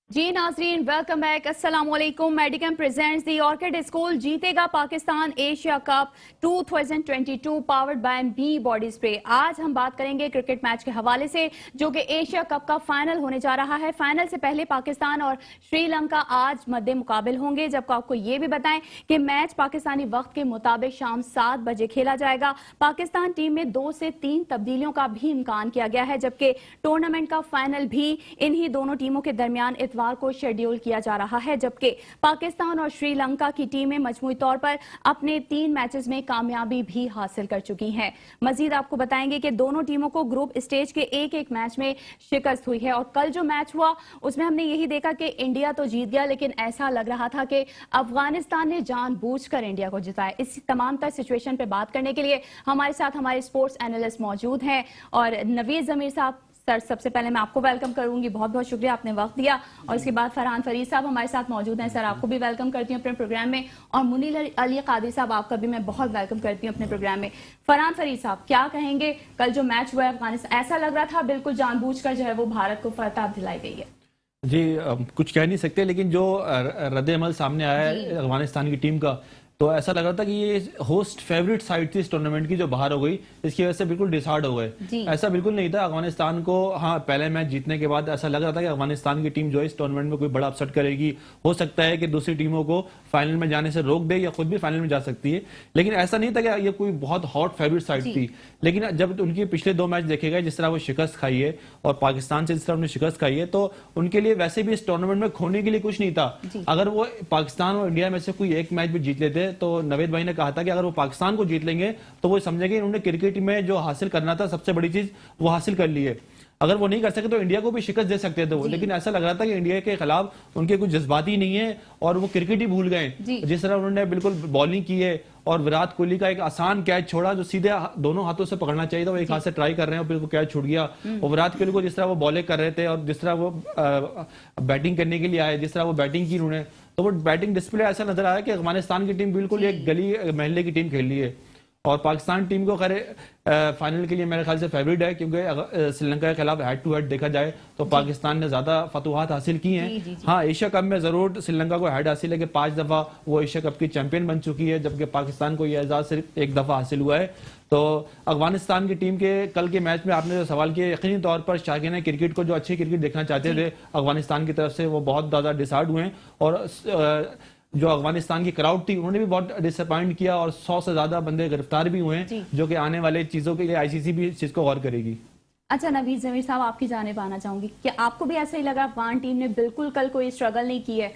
जी नाजरीन, welcome back. अस्सलाम वालेकुम। Medicam presents the orchid school जीतेगा Pakistan Asia cup 2022 powered by B body spray. आज हम बात करेंगे क्रिकेट मैच के हवाले से जो कि एशिया कप का फाइनल होने जा रहा है। फाइनल से पहले पाकिस्तान और श्रीलंका आज मद्दे मुकाबिल होंगे, जबकि आपको ये भी बताएं कि मैच पाकिस्तानी वक्त के मुताबिक शाम 7 बजे खेला जाएगा। पाकिस्तान टीम में 2 से 3 तब्दीलियों का भी इम्कान किया गया है, जबकि टूर्नामेंट का फाइनल भी इन्हीं दोनों टीमों के दरमियान इतवार को शेड्यूल किया जा रहा है। जबकि पाकिस्तान और श्रीलंका की टीमें मजमूई तौर पर अपने 3 मैचेस में कामयाबी भी हासिल कर चुकी हैं। मजीद आपको बताएंगे कि दोनों टीमों को ग्रुप स्टेज के एक मैच में शिकस्त हुई है और कल जो मैच हुआ उसमें हमने यही देखा कि इंडिया तो जीत गया, लेकिन ऐसा लग रहा था कि अफगानिस्तान ने जानबूझकर इंडिया को जिताया। इस तमाम तर सिचुएशन पे बात करने के लिए हमारे साथ हमारे स्पोर्ट्स एनालिस्ट मौजूद हैं और नवीद जमीर साहब। सर, सबसे पहले मैं आपको वेलकम करूंगी, बहुत बहुत शुक्रिया आपने वक्त दिया। और इसके बाद फरहान फरीद साहब हमारे साथ मौजूद हैं। सर, आपको भी वेलकम करती हूँ अपने प्रोग्राम में। और मुनीर अली कादरी साहब, आपका भी मैं बहुत वेलकम करती हूँ अपने प्रोग्राम में। फरहान फरीद साहब, क्या कहेंगे, कल जो मैच हुआ है अफगानिस्तान, ऐसा लग रहा था बिल्कुल जानबूझकर जो है वो भारत को फतह दिलाई गई है। जी, कुछ कह नहीं सकते, लेकिन जो रद्द-ए-अमल सामने आया है अफगानिस्तान की टीम का, तो ऐसा लग रहा था कि ये होस्ट फेवरेट साइड थी इस टूर्नामेंट की, जो बाहर हो गई, इसकी वजह से बिल्कुल डिसहार्ड हो गए। ऐसा बिल्कुल नहीं था। अफगानिस्तान को पहले मैच जीतने के बाद ऐसा लग रहा था कि अफगानिस्तान की टीम जो है इस टूर्नामेंट में कोई बड़ा अपसेट करेगी, हो सकता है कि दूसरी टीमों को फाइनल में जाने से रोक दे या खुद भी फाइनल में जा सकती है। लेकिन ऐसा नहीं था कि ये कोई बहुत हॉट फेवरेट साइड थी। लेकिन जब उनके पिछले 2 मैच देखे गए, जिस तरह वो शिकस्त खाई है और पाकिस्तान से जिस तरह उन्होंने शिकस्त खाई है, तो उनके लिए वैसे भी इस टूर्नामेंट में खोने के लिए कुछ नहीं था। अगर वो पाकिस्तान और इंडिया में से कोई एक मैच भी जीत लेते, तो नवेद भाई ने कहा था कि अगर वो पाकिस्तान को जीत लेंगे तो वो समझेंगे उन्होंने क्रिकेट में जो हासिल करना था सबसे बड़ी चीज वो हासिल कर ली है। अगर वो नहीं कर सके तो इंडिया को भी शिकस्त दे सकते थे वो, लेकिन ऐसा लग रहा था कि इंडिया के खिलाफ उनके कुछ जज्बाती नहीं है और वो क्रिकेट ही भूल गए। जिस तरह उन्होंने बिल्कुल बॉलिंग की है और विराट कोहली का एक आसान कैच छोड़ा जो सीधे दोनों हाथों से पकड़ना चाहिए था, वो एक हाथ से ट्राई कर रहे हैं और फिर वो कैच छूट गया। और विराट कोहली को जिस तरह वो बॉलिंग कर रहे थे और जिस तरह वो बैटिंग करने के लिए आए, जिस तरह वो बैटिंग की उन्होंने, तो वो बैटिंग डिस्प्ले ऐसा नजर आया कि अफगानिस्तान की टीम बिल्कुल एक गली महल्ले की टीम खेल रही है। और पाकिस्तान टीम को खैर फाइनल के लिए मेरे ख्याल से फेवरेट है, क्योंकि अगर श्रीलंका के खिलाफ हेड टू हेड देखा जाए तो पाकिस्तान ने ज्यादा फतुहात हासिल की हैं। हाँ, एशिया कप में जरूर श्रीलंका को हेड हासिल है कि 5 दफा वो एशिया कप की चैंपियन बन चुकी है, जबकि पाकिस्तान को यह एजाज सिर्फ 1 दफा हासिल हुआ है। तो अफगानिस्तान की टीम के कल के मैच में आपने जो सवाल किया, यकीनी तौर पर शाकीन क्रिकेट को जो अच्छी क्रिकेट देखना चाहते थे अफगानिस्तान की तरफ से, वो बहुत ज्यादा डिसहार्ड हुए हैं। और जो अफगानिस्तान की क्राउड थी उन्होंने भी बहुत डिसअपॉइंट किया और 100 से ज्यादा बंदे गिरफ्तार भी हुए हैं, जो कि आने वाले चीजों के लिए आईसीसी भी इस चीज को गौर करेगी। अच्छा, नवीद जमीर साहब, आपकी जानिब आना चाहूंगी कि आपको भी ऐसा ही लगा अफगान टीम ने बिल्कुल कल कोई स्ट्रगल नहीं की है?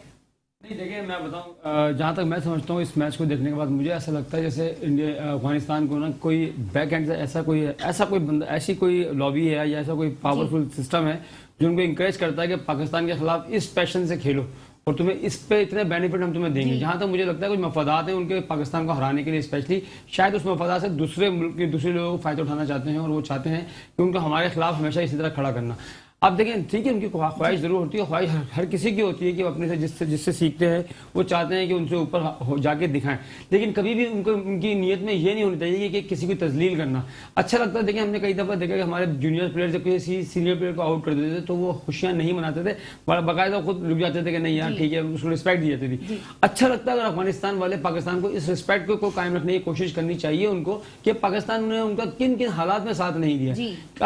नहीं, देखिए मैं बताऊं, जहाँ तक मैं समझता हूँ इस मैच को देखने के बाद मुझे ऐसा लगता है जैसे इंडिया अफगानिस्तान को ना कोई बैक हैंड ऐसा कोई बंदा, ऐसी कोई लॉबी है या ऐसा कोई पावरफुल सिस्टम है जो उनको इंकरेज करता है कि पाकिस्तान के खिलाफ इस पैशन से खेलो और तुम्हें इस पे इतने बेनिफिट हम तुम्हें देंगे। जहां तक मुझे लगता है कुछ मफादात हैं उनके पाकिस्तान को हराने के लिए, स्पेशली शायद उस मफादात से दूसरे मुल्क के दूसरे लोगों को फायदा उठाना चाहते हैं और वो चाहते हैं कि उनको हमारे खिलाफ हमेशा इसी तरह खड़ा करना। अब देखें, ठीक है, उनकी ख्वाहिश जरूर होती है, ख्वाहिश हर किसी की होती है कि वो अपने से जिससे सीखते हैं वो चाहते हैं कि उनसे ऊपर जाके दिखाएं, लेकिन कभी भी उनकी नीयत में ये नहीं होनी चाहिए कि किसी को तजलील करना। अच्छा लगता है, देखिए हमने कई दफ़ा देखा कि हमारे जूनियर प्लेयर जब किसी सीनियर प्लेयर को आउट कर देते थे तो वो खुशियां नहीं मनाते थे, बाकायदा खुद रुक जाते थे कि नहीं यार ठीक है, उसको रिस्पेक्ट दी जाती थी। अच्छा लगता है अगर अफगानिस्तान वाले पाकिस्तान को इस रिस्पेक्ट को कायम रखने की कोशिश करनी चाहिए उनको कि पाकिस्तान ने उनका किन किन हालात में साथ नहीं दिया,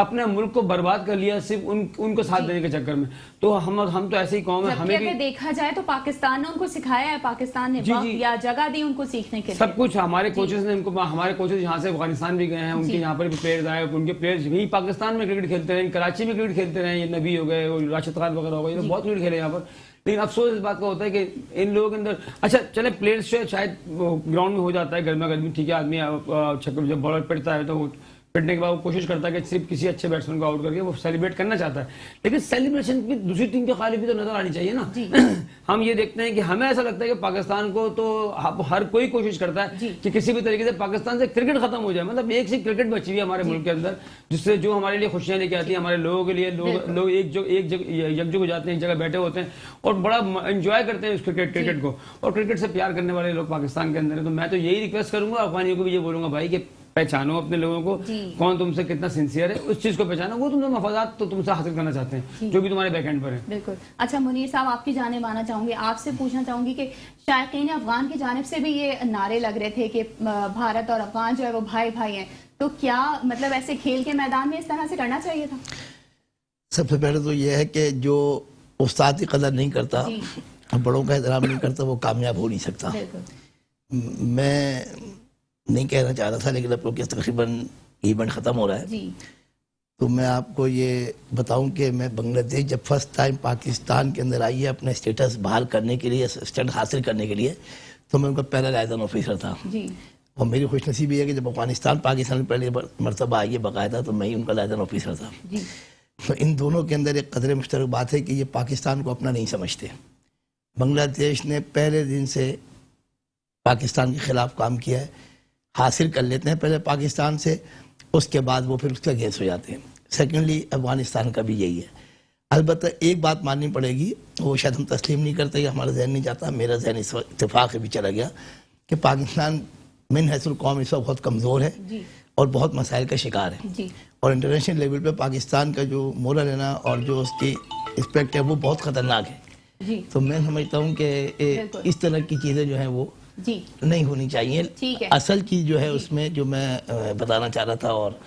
अपने मुल्क को बर्बाद कर लिया सिर्फ उनको साथ देने के चक्कर में। तो हम तो ऐसे ही कौम है, हमें भी देखा जाए तो पाकिस्तान ने उनको सिखाया है, पाकिस्तान ने वक्त या जगह दी उनको सीखने के लिए, सब कुछ हमारे कोचेस ने उनको, हमारे कोचेस यहाँ से अफगानिस्तान भी गए हैं, उनके यहाँ पर भी प्लेयर्स आए, उनके प्लेयर्स भी पाकिस्तान में क्रिकेट खेलते रहे, कराची में क्रिकेट खेलते रहे, ये नबी हो गए, राशिद खान वगैरह हो गए, तो बहुत क्रिकेट खेले यहाँ पर। लेकिन अफसोस इस बात का होता है कि इन लोगों के अंदर, अच्छा चले प्लेयर्स शायद ग्राउंड में हो जाता है गर्मा गर्मी, ठीक है, आदमी जब बॉलर पिटता है तो वो पिटने के बाद वो कोशिश करता है कि सिर्फ किसी अच्छे बैट्समैन को आउट करके वो सेलिब्रेट करना चाहता है, लेकिन सेलिब्रेशन भी दूसरी टीम के खाली भी तो नजर आनी चाहिए ना। हम ये देखते हैं कि हमें ऐसा लगता है कि पाकिस्तान को तो हर कोई कोशिश करता है कि किसी भी तरीके से पाकिस्तान से क्रिकेट खत्म हो जाए, मतलब एक सी क्रिकेट बची हुई है हमारे मुल्क के अंदर, जिससे जो हमारे लिए खुशियां लेके आती है, हमारे लोगों के लिए लोग एकजुट हो जाते हैं, एक जगह बैठे होते हैं और बड़ा एंजॉय करते हैं उस क्रिकेट को, और क्रिकेट से प्यार करने वाले लोग पाकिस्तान के अंदर है। तो मैं तो यही रिक्वेस्ट करूंगा, अफगानियों को भी ये बोलूंगा भाई कि पहचानो अपने लोगों को, जी। कौन तुमसे कितना सिंसियर है, उस चीज को पहचानो। वो तुमसे मफादात तो तुमसे हासिल करना चाहते हैं, जो भी तुम्हारे बैकएंड पर है। बिल्कुल। अच्छा मुनीर साहब, आपकी जाने माना चाहूंगी, आपसे पूछना चाहूंगी कि शायकीन अफगान की जानिब से भी ये नारे लग रहे थे कि भारत और अफगान जो है वो भाई भाई हैं, तो क्या मतलब ऐसे खेल के मैदान में इस तरह से करना चाहिए था? सबसे पहले तो ये है कि जो उस्ताद की कदर नहीं करता, जी। बड़ों का एहतराम नहीं करता, वो कामयाब हो नहीं सकता। बिल्कुल। मैं नहीं कहना चाह रहा था, लेकिन अब क्योंकि तकरीबन इवेंट ख़त्म हो रहा है, जी। तो मैं आपको ये बताऊं कि मैं बांग्लादेश जब फर्स्ट टाइम पाकिस्तान के अंदर आई है अपने स्टेटस बहाल करने के लिए, स्टेटस हासिल करने के लिए, तो मैं उनका पहला लाइजन ऑफिसर था। जी। और मेरी खुशनसीबी है कि जब अफगानिस्तान पाकिस्तान में पहली मरतबा आई है बाकायदा, तो मैं ही उनका लाइजन ऑफिसर था। जी। तो इन दोनों के अंदर एक कदर मुश्तरक बात है कि ये पाकिस्तान को अपना नहीं समझते। बांग्लादेश ने पहले दिन से पाकिस्तान के ख़िलाफ़ काम किया है, हासिल कर लेते हैं पहले पाकिस्तान से, उसके बाद वो फिर उसके अगेंस्ट हो जाते हैं। सेकेंडली अफगानिस्तान का भी यही है। अलबत्ता एक बात माननी पड़ेगी, वो शायद हम तस्लीम नहीं करते या हमारा जहन नहीं जाता, मेरा जहन इस वक्त इत्तेफाक भी चला गया कि पाकिस्तान मिन हैसुल कौम इस वक्त बहुत कमज़ोर है जी। और बहुत मसाइल का शिकार है। जी। और इंटरनेशनल लेवल पे पाकिस्तान का जो मोरल है ना और जो उसकी रिस्पेक्ट है वो बहुत ख़तरनाक है। जी। तो मैं समझता हूँ कि इस तरह की चीज़ें जो हैं वो जी नहीं होनी चाहिए। ठीक है। असल चीज़ जो है उसमें जो मैं बताना चाह रहा था और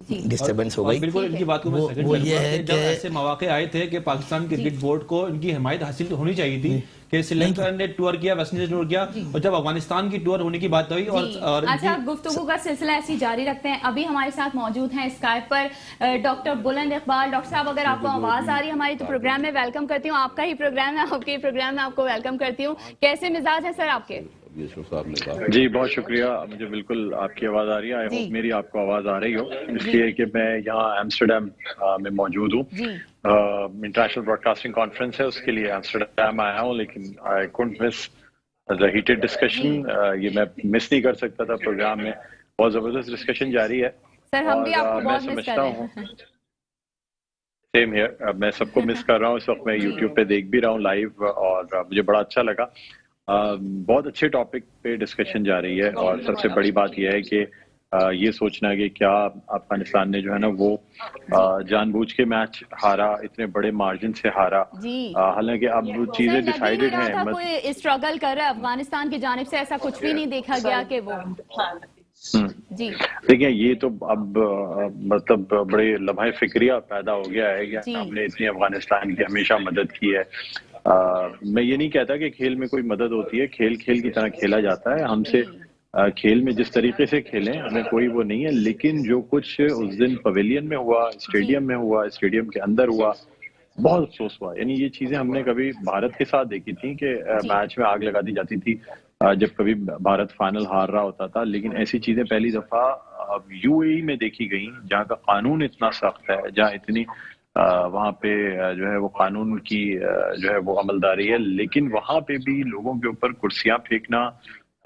डिस्टर्बेंस हो और गई, बिल्कुल इनकी बात को मैं सेकंड वो ये करूंगा है कि जब कि ऐसे मौके आए थे कि पाकिस्तान क्रिकेट बोर्ड को इनकी हिमायत हासिल होनी चाहिए थी कि श्रीलंका ने टूर किया, वेस्ट इंडीज टूर किया, और जब अफगानिस्तान की टूर होने की बात हुई और अच्छा, गुफ्तगू का सिलसिला ऐसी जारी रखते हैं। अभी हमारे साथ मौजूद हैं स्काइप पर डॉक्टर बुलंद इकबाल। डॉक्टर साहब, अगर आपको आवाज आ रही है हमारी तो प्रोग्राम में वेलकम करती हूँ। आपका ही प्रोग्राम है, आपके प्रोग्राम में आपको वेलकम करती हूँ। कैसे मिजाज है सर आपके? जी बहुत शुक्रिया, मुझे बिल्कुल आपकी आवाज़ आ रही है। आई होप मेरी आपको आवाज़ आ रही हो, इसलिए कि मैं यहाँ एम्स्टर्डम में मौजूद हूँ। इंटरनेशनल ब्रॉडकास्टिंग कॉन्फ्रेंस है, उसके लिए एम्स्टर्डम आया हूँ, लेकिन I couldn't miss the heated discussion. ये मैं मिस नहीं कर सकता था। प्रोग्राम में बहुत ज़बरदस्त डिस्कशन जारी है सर, हम भी आपको मैं बहुत मिस कर समझता रहे हूँ हैं। सेम हियर, मैं सबको मिस कर रहा हूँ। इस वक्त मैं यूट्यूब पे देख भी रहा हूँ लाइव और मुझे बड़ा अच्छा लगा। बहुत अच्छे टॉपिक पे डिस्कशन जा रही है और सबसे बड़ी बात यह है कि ये सोचना कि क्या अफगानिस्तान ने जो है ना वो जानबूझ के मैच हारा, इतने बड़े मार्जिन से हारा। हालांकि अब वो चीजें डिसाइडेड हैं। कोई स्ट्रगल कर रहा है अफगानिस्तान की जानिब से, ऐसा कुछ भी नहीं देखा गया कि वो जी। देखिए, ये तो अब मतलब बड़े लम्हा फिक्रिया पैदा हो गया है कि हमने इतनी अफगानिस्तान की हमेशा मदद की है। मैं ये नहीं कहता कि खेल में कोई मदद होती है, खेल खेल की तरह खेला जाता है। हमसे खेल में जिस तरीके से खेलें हमें कोई वो नहीं है, लेकिन जो कुछ उस दिन पवेलियन में हुआ, स्टेडियम में हुआ, स्टेडियम के अंदर हुआ, बहुत अफसोस हुआ। यानी ये चीजें हमने कभी भारत के साथ देखी थी कि मैच में आग लगा दी जाती थी जब कभी भारत फाइनल हार रहा होता था, लेकिन ऐसी चीजें पहली दफा यूएई में देखी गई, जहाँ का कानून इतना सख्त है, जहाँ इतनी वहाँ पे जो है वो कानून की जो है वो अमलदारी है, लेकिन वहाँ पे भी लोगों के ऊपर कुर्सियां फेंकना,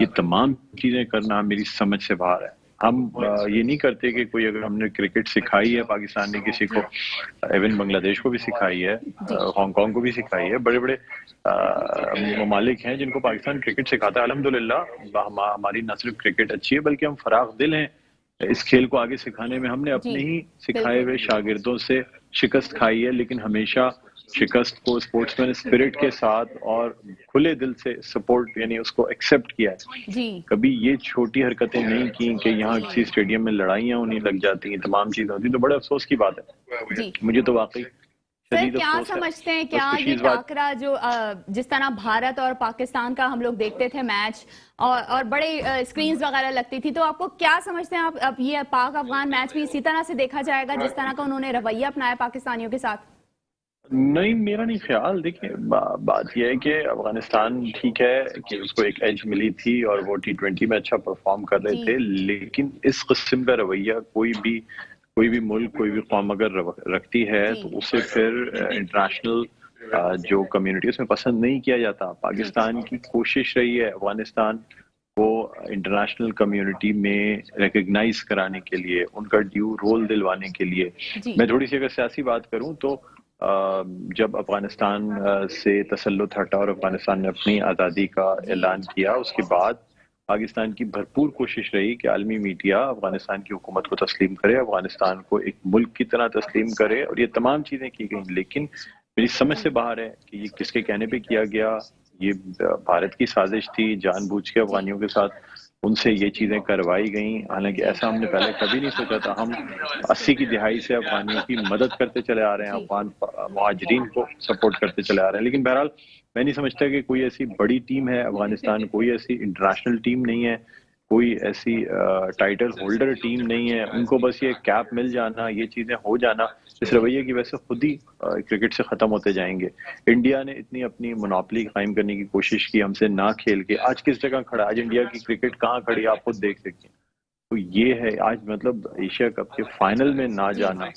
ये तमाम चीजें करना मेरी समझ से बाहर है। हम ये नहीं करते कि कोई, अगर हमने क्रिकेट सिखाई है पाकिस्तान ने किसी को, इवन बांग्लादेश को भी सिखाई है, हांगकांग को भी सिखाई है, बड़े बड़े ममालिक हैं जिनको पाकिस्तान क्रिकेट सिखाता है। अल्हम्दुलिल्लाह हमारी न सिर्फ क्रिकेट अच्छी है बल्कि हम फराग दिल हैं इस खेल को आगे सिखाने में। हमने अपने ही सिखाए हुए शागिर्दों से शिकस्त खाई है, लेकिन हमेशा शिकस्त को स्पोर्ट्समैन स्पिरिट के साथ और खुले दिल से सपोर्ट, यानी उसको एक्सेप्ट किया है जी। कभी ये छोटी हरकतें नहीं की कि यहाँ किसी स्टेडियम में लड़ाइयाँ होने लग जाती हैं, तमाम चीजें होती, तो बड़े अफसोस की बात है। मुझे तो वाकई सर, क्या समझते हैं, क्या ये टाकरा जो जिस तरह भारत और पाकिस्तान का हम लोग देखते थे मैच और बड़े स्क्रीन्स वगैरह लगती थी, तो आपको क्या समझते हैं आप, अब ये पाक अफगान मैच भी इसी तरह से देखा जाएगा जिस तरह का उन्होंने रवैया अपनाया पाकिस्तानियों के साथ? नहीं, मेरा नहीं ख्याल। देखिए, बात यह है कि अफगानिस्तान ठीक है कि उसको एक एज मिली थी और वो T20 में अच्छा परफॉर्म कर रहे थे, लेकिन इस किस्म का रवैया कोई भी मुल्क, कोई भी कौम अगर रखती है तो उसे फिर इंटरनेशनल जो कम्युनिटी उसमें पसंद नहीं किया जाता। पाकिस्तान की कोशिश रही है अफगानिस्तान को इंटरनेशनल कम्युनिटी में रिकग्नाइज कराने के लिए, उनका ड्यू रोल दिलवाने के लिए। मैं थोड़ी सी अगर सियासी बात करूं तो जब अफगानिस्तान से तसल्लुत हटा और अफगानिस्तान ने अपनी आज़ादी का ऐलान किया, उसके बाद पाकिस्तान की भरपूर कोशिश रही कि आलमी मीडिया अफगानिस्तान की हुकूमत को तस्लीम करे, अफगानिस्तान को एक मुल्क की तरह तस्लीम करे, और ये तमाम चीजें की गई। लेकिन मेरी समझ से बाहर है कि ये किसके कहने पे किया गया। ये भारत की साजिश थी, जानबूझ के अफगानियों के साथ उनसे ये चीजें करवाई गई। हालांकि ऐसा हमने पहले कभी नहीं सोचा था। हम 80 की दिहाई से अफगानियों की मदद करते चले आ रहे हैं, अफगान मुहाजिरीन को सपोर्ट करते चले आ रहे हैं। लेकिन बहरहाल मैं नहीं समझता कि कोई ऐसी बड़ी टीम है अफगानिस्तान, कोई ऐसी इंटरनेशनल टीम नहीं है, कोई ऐसी टाइटल होल्डर टीम नहीं है। उनको बस ये कैप मिल जाना, ये चीजें हो जाना, इस रवैये की वजह से खुद ही क्रिकेट से खत्म होते जाएंगे। इंडिया ने इतनी अपनी मोनोपोली कायम करने की कोशिश की हमसे ना खेल के, आज किस जगह खड़ा, आज इंडिया की क्रिकेट कहाँ खड़ी आप खुद देख सकते हैं। तो ये है आज मतलब एशिया कप के फाइनल में ना जाना,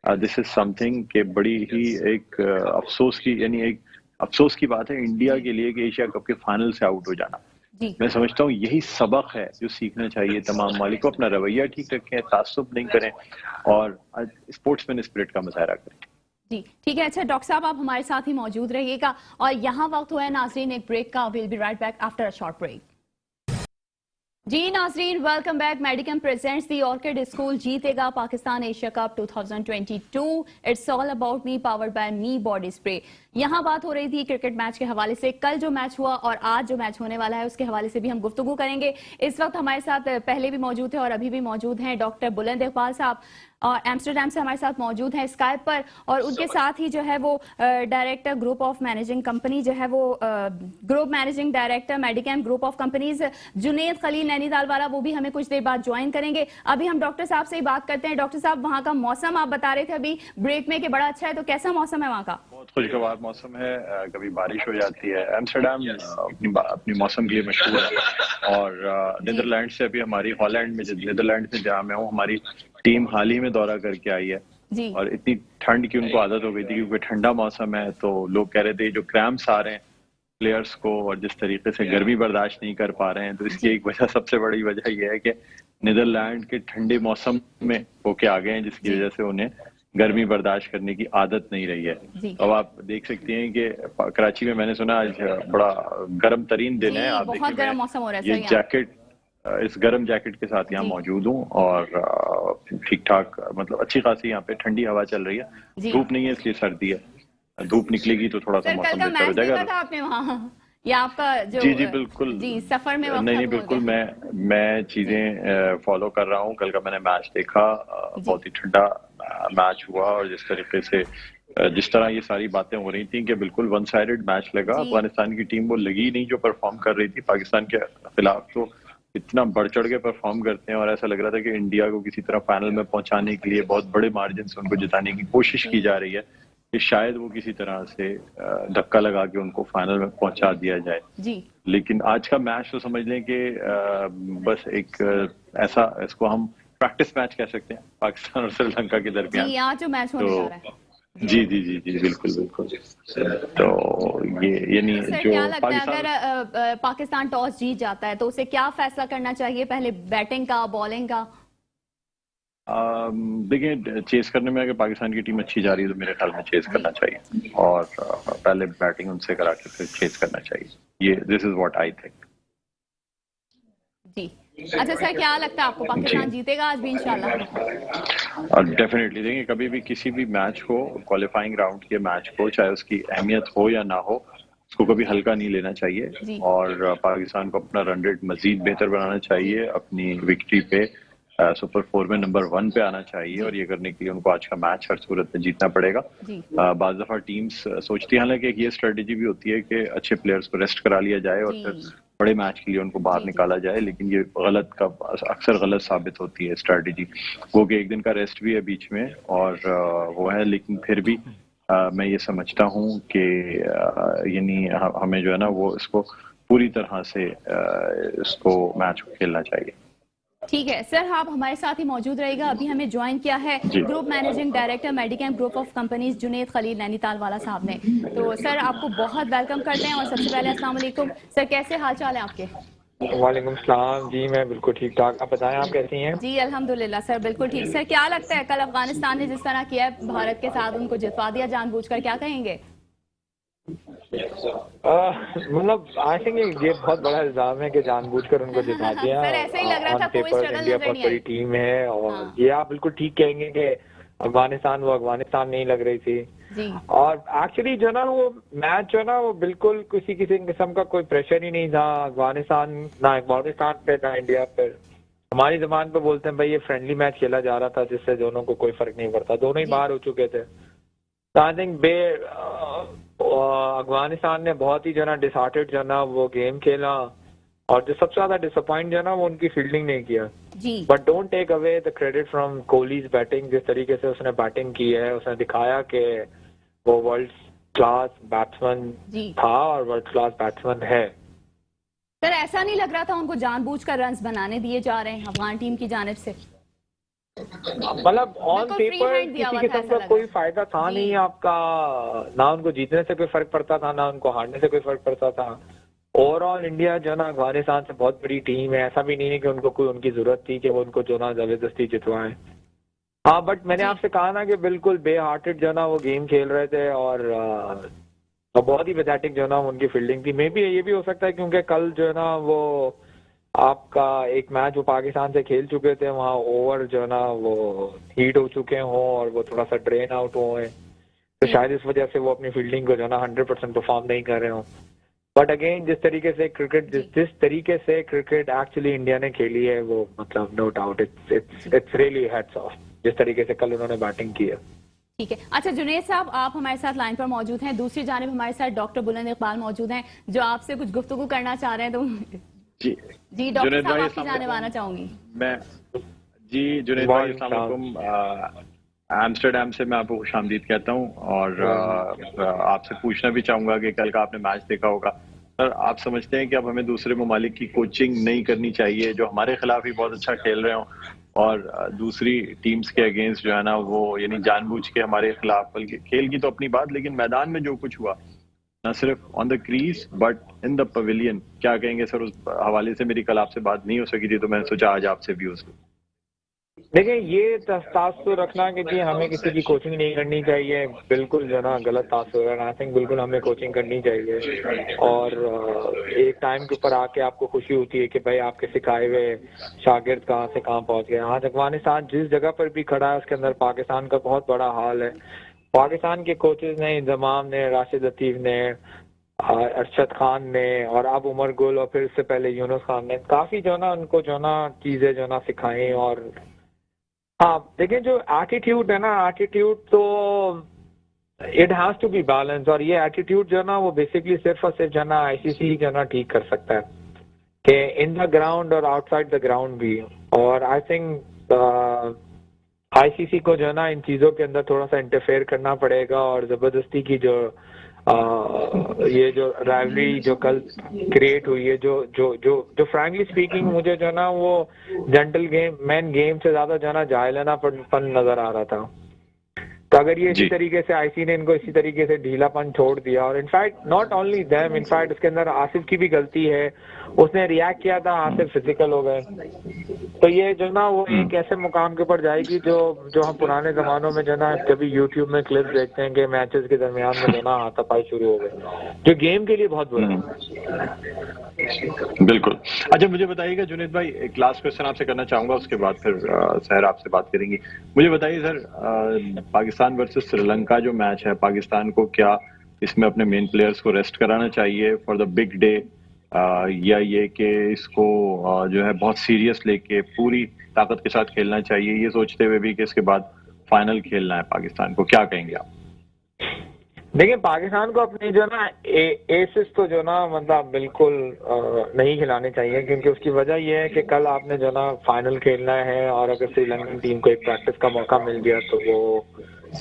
दिस इज समथिंग के बड़ी ही एक अफसोस की, यानी एक अफसोस की बात है इंडिया के लिए कि एशिया कप के फाइनल से आउट हो जाना। मैं समझता हूँ यही सबक है जो सीखना चाहिए तमाम मालिक को। अपना रवैया ठीक रखें, तासुब नहीं करें और स्पोर्ट्समैन स्पिरिट का मुजाहरा करें। जी ठीक है। अच्छा डॉक्टर साहब आप हमारे साथ ही मौजूद रहिएगा और यहाँ वक्त हुआ है नाजरीन एक ब्रेक का। Will be right back after a short break. जी नाजरीन welcome back. Medicam presents the orchid school जीतेगा Pakistan Asia cup 2022। It's all about me powered by me body spray. यहाँ बात हो रही थी क्रिकेट मैच के हवाले से, कल जो मैच हुआ और आज जो मैच होने वाला है उसके हवाले से भी हम गुफ्तगू करेंगे। इस वक्त हमारे साथ पहले भी मौजूद थे और अभी भी मौजूद हैं डॉक्टर बुलंद इकबाल साहब और एम्स्टरडैम से हमारे साथ मौजूद हैं स्काइप पर, और उनके साथ ही जो है वो director group of managing company जो है वो group managing director Medicam group of companies Junaid Khalil Nainital वाला, वो भी हमें कुछ देर बाद ज्वाइन करेंगे। अभी हम डॉक्टर साहब से ही बात करते हैं। डॉक्टर साहब वहाँ का मौसम आप बता रहे थे अभी ब्रेक में कि बड़ा अच्छा है, तो कैसा मौसम है वहाँ का? बहुत खुशगवार मौसम है, कभी बारिश हो जाती है। एम्स्टरडैम अपनी मौसम के लिए मशहूर है और नीदरलैंड से अभी हमारी हॉलैंड में, नीदरलैंड से जहाँ मैं हूँ, हमारी टीम हाल ही में दौरा करके आई है जी। और इतनी ठंड की उनको आदत हो गई थी क्योंकि ठंडा मौसम है। तो लोग कह रहे थे जो क्रैम्प्स आ रहे हैं प्लेयर्स को और जिस तरीके से गर्मी बर्दाश्त नहीं कर पा रहे हैं, तो इसकी एक वजह, सबसे बड़ी वजह यह है कि नीदरलैंड के ठंडे मौसम में होके आ गए हैं, जिसकी वजह से उन्हें गर्मी बर्दाश्त करने की आदत नहीं रही है। अब आप देख सकती हैं कि कराची में मैंने सुना आज बड़ा गर्म तरीन दिन है। आप बहुत गर्म मौसम हो रहा है। ये जैकेट, इस गर्म जैकेट के साथ यहाँ मौजूद हूँ और ठीक ठाक मतलब अच्छी खासी यहाँ पे ठंडी हवा चल रही है। धूप नहीं है इसलिए सर्दी है, धूप निकलेगी तो थोड़ा सा मौसम बेहतर हो जाएगा। आपने वहाँ या आपका जो जी बिल्कुल जी सफर में नहीं बिल्कुल मैं चीजें फॉलो कर रहा हूँ। कल का मैंने मैच देखा, बहुत ही ठंडा मैच हुआ और जिस तरीके से जिस तरह ये सारी बातें हो रही थी कि बिल्कुल वन साइडेड मैच लगा। अफगानिस्तान की टीम वो लगी नहीं जो परफॉर्म कर रही थी पाकिस्तान के खिलाफ, तो इतना बढ़ चढ़ के परफॉर्म करते हैं और ऐसा लग रहा था कि इंडिया को किसी तरह फाइनल में पहुंचाने के लिए बहुत बड़े मार्जिन से उनको जिताने की कोशिश की जा रही है कि शायद वो किसी तरह से धक्का लगा के उनको फाइनल में पहुंचा दिया जाए जी। लेकिन आज का मैच तो समझ लें कि बस एक ऐसा, इसको हम प्रैक्टिस मैच कह सकते हैं पाकिस्तान और श्रीलंका के दरमियान। आज जो मैच होने जा रहा है जी बिल्कुल। तो ये नहीं जो क्या लगता है अगर पाकिस्तान टॉस जीत जाता है तो उसे क्या फैसला करना चाहिए, पहले बैटिंग का बॉलिंग का? देखिए चेस करने में अगर पाकिस्तान की टीम अच्छी जा रही है तो मेरे ख्याल में चेस करना चाहिए और पहले बैटिंग उनसे करा के फिर चेस करना चाहिए। ये this is what I think जी। अच्छा सर क्या लगता है आपको पाकिस्तान जीतेगा आज भी इंशाल्लाह? और डेफिनेटली देंगे। कभी भी किसी भी मैच को, क्वालिफाइंग राउंड के मैच को, चाहे उसकी अहमियत हो या ना हो, उसको कभी हल्का नहीं लेना चाहिए और पाकिस्तान को अपना रन रेट मजीद बेहतर बनाना चाहिए, अपनी विक्ट्री पे सुपर 4 में नंबर 1 पे आना चाहिए और ये करने के लिए उनको आज का मैच हर सूरत में जीतना पड़ेगा। बाज़ दफा टीम्स सोचती है, हालांकि ये स्ट्रेटेजी भी होती है कि अच्छे प्लेयर्स को रेस्ट करा लिया जाए और फिर बड़े मैच के लिए उनको बाहर निकाला जाए, लेकिन ये अक्सर गलत साबित होती है स्ट्रेटेजी। वो कि एक दिन का रेस्ट भी है बीच में और वो है, लेकिन फिर भी मैं ये समझता हूँ कि यानी हमें जो है ना वो इसको पूरी तरह से इसको मैच को खेलना चाहिए। ठीक है सर, आप हमारे साथ ही मौजूद रहेगा। अभी हमें ज्वाइन किया है group managing director Medicam group of companies Junaid Khalil Nainital वाला साहब ने। तो सर आपको बहुत वेलकम करते हैं और सबसे पहले अस्सलाम वालेकुम सर, कैसे हाल चाल है आपके? वालेकुम सलाम जी, मैं बिल्कुल ठीक ठाक। आप बताएं आप कैसी हैं? जी अल्हम्दुलिल्लाह सर बिल्कुल ठीक। सर क्या लगता है कल अफगानिस्तान ने जिस तरह किया है भारत के साथ, उनको जितवा दिया जानबूझकर, क्या कहेंगे? मतलब आई थिंक ये बहुत बड़ा इल्जाम है कि जानबूझकर उनको जिता दिया। सर, ऐसा ही लग रहा था, ऑन कोई पेपर स्ट्रगल इंडिया नजर बहुत नहीं बड़ी आई। टीम है और हाँ। ये आप बिल्कुल ठीक कहेंगे कि अफगानिस्तान वो अफगानिस्तान नहीं लग रही थी। जी और एक्चुअली जो ना वो मैच जो ना वो बिल्कुल किसी किस्म का कोई प्रेशर ही नहीं था अफगानिस्तान ना पे ना इंडिया पे। हमारी जबान पे बोलते हैं भाई ये फ्रेंडली मैच खेला जा रहा था जिससे दोनों को कोई फर्क नहीं पड़ता, दोनों ही जी। बाहर हो चुके थे। तो आई थिंक अफगानिस्तान ने बहुत ही जो ना डिसहार्टेड जो ना वो गेम खेला और जो सबसे ज्यादा डिसअपॉइंट जो ना वो उनकी फील्डिंग नहीं किया। जी but don't take away the credit from Kohli's batting. जिस तरीके से उसने बैटिंग की है उसने दिखाया कि वो वर्ल्ड क्लास बैट्समैन जी था और वर्ल्ड क्लास बैट्समैन है। सर, ऐसा नहीं लग रहा था उनको जानबूझकर रन्स बनाने दिए जा रहे हैं अफगान टीम की जानिब से? मतलब ऑन बिल्कुल free पेपर hand दिया किसी हुआ था, किस्म ऐसा का लग कोई रहा। फायदा था जी। नहीं आपका, ना उनको जीतने से कोई फर्क पड़ता था ना उनको हारने से कोई फर्क पड़ता था। ओवरऑल इंडिया जो ना अफगानिस्तान से बहुत बड़ी टीम है, ऐसा भी नहीं है कि उनको कोई उनकी जरूरत थी कि वो उनको जो ना जबरदस्ती जितवाएं। हाँ बट मैंने जी। आपसे कहा ना कि बिल्कुल बे हार्टेड जो ना वो गेम खेल रहे थे और बहुत ही पैथेटिक जो ना उनकी फील्डिंग थी। मे बी ये भी हो सकता है क्योंकि कल जो है ना वो आपका एक मैच वो पाकिस्तान से खेल चुके थे, वहाँ ओवर जो है ना वो हीट हो चुके हों और वो थोड़ा सा ड्रेन आउट हुए, तो जी। शायद इस वजह से वो अपनी फील्डिंग को जो है ना 100% परफॉर्म नहीं कर रहे हों। बट अगेन जिस तरीके से क्रिकेट एक्चुअली इंडिया ने खेली है वो मतलब no doubt it's really hats off जिस तरीके से कल उन्होंने बैटिंग की है। ठीक है। अच्छा जुनैद साहब, आप हमारे साथ लाइन पर मौजूद हैं। दूसरी जानिब हमारे साथ डॉक्टर बुलंद इकबाल मौजूद हैं जो आपसे कुछ गुफ्तगू करना चाह रहे हैं। तो जी जी डॉक्टर जुनैद साहब, भाई, आपकी जानिब आना चाहूंगी। मैं जी जुनैद भाई अस्सलाम वालेकुम। एम्स्टर्डम से मैं आपको खुशामदीद कहता हूँ और आपसे पूछना भी चाहूंगा कि कल का आपने मैच देखा होगा सर, आप समझते हैं कि अब हमें दूसरे ममालिक की कोचिंग नहीं करनी चाहिए जो हमारे खिलाफ ही बहुत अच्छा खेल रहे हों और दूसरी टीम्स के अगेंस्ट जो है ना वो यानी जानबूझ के हमारे खिलाफ, बल्कि खेल की तो अपनी बात लेकिन मैदान में जो कुछ हुआ न सिर्फ on the crease but in the pavilion, क्या कहेंगे सर? उस हवाले से मेरी कल आपसे बात नहीं हो सकी थी तो मैंने सोचा आज आपसे भी हो सके। देखिए ये तासुर रखना कि जी हमें किसी की कोचिंग नहीं करनी चाहिए, बिल्कुल जो ना गलत तासुर है। आई थिंक बिल्कुल हमें कोचिंग करनी चाहिए और एक टाइम के ऊपर आके आपको खुशी होती है कि भाई आपके सिखाए हुए शागिर्द कहाँ से कहाँ पहुंच गए। आज अफगानिस्तान जिस जगह पर भी खड़ा है उसके अंदर पाकिस्तान का बहुत बड़ा हाल है। पाकिस्तान के कोचेज ने, इंजमाम ने, राशिद लतीफ ने, अरशद खान ने और अब उमर गुल और फिर इससे पहले यूनुस खान ने काफी जो ना उनको जो ना चीजें जो ना सिखाई। और हाँ देखिए जो एटीट्यूड है ना, एटीट्यूड तो it has to be balance और ये एटीट्यूड जो ना वो बेसिकली सिर्फ और सिर्फ जो ना आईसीसी जो ना ठीक कर सकता है कि इन द ग्राउंड और आउटसाइड द ग्राउंड भी। और आई थिंक आईसीसी को जो ना इन चीजों के अंदर थोड़ा सा इंटरफेयर करना पड़ेगा और जबरदस्ती की जो ये जो राइवलरी जो कल क्रिएट हुई है, जो जो जो जो फ्रैंकली स्पीकिंग मुझे जो ना वो जेंटल गेम मैन गेम से ज्यादा जो ना जाहिलानापन नजर आ रहा था। तो अगर ये इसी तरीके से आईसी ने इनको इसी तरीके से ढीलापन छोड़ दिया और in fact not only them, in fact उसके अंदर आसिफ की भी गलती है, उसने रिएक्ट किया था, आसिफ फिजिकल हो गए। तो ये जो ना वो एक ऐसे मुकाम के ऊपर जाएगी जो हम पुराने जमानों में जो ना कभी यूट्यूब में क्लिप देखते हैं कि मैचेस के दरमियान में जो ना हाथापाई शुरू हो गए, जो गेम के लिए बहुत बुरा है। बिल्कुल। अच्छा मुझे बताइएगा जुनैद भाई, एक लास्ट क्वेश्चन आपसे करना चाहूंगा, उसके बाद फिर सहर आपसे बात करेंगी। मुझे बताइए सर, पाकिस्तान वर्सेस श्रीलंका जो मैच है, पाकिस्तान को क्या इसमें अपने मेन प्लेयर्स को रेस्ट कराना चाहिए फॉर द बिग डे, या ये कि इसको जो है बहुत सीरियस लेके पूरी ताकत के साथ खेलना चाहिए, ये सोचते हुए भी कि इसके बाद फाइनल खेलना है पाकिस्तान को, क्या कहेंगे आप? देखिए पाकिस्तान को अपनी जो ना एसिस तो जो ना मतलब बिल्कुल नहीं खिलाने चाहिए, क्योंकि उसकी वजह यह है कि कल आपने जो ना फाइनल खेलना है और अगर श्रीलंकन टीम को एक प्रैक्टिस का मौका मिल गया तो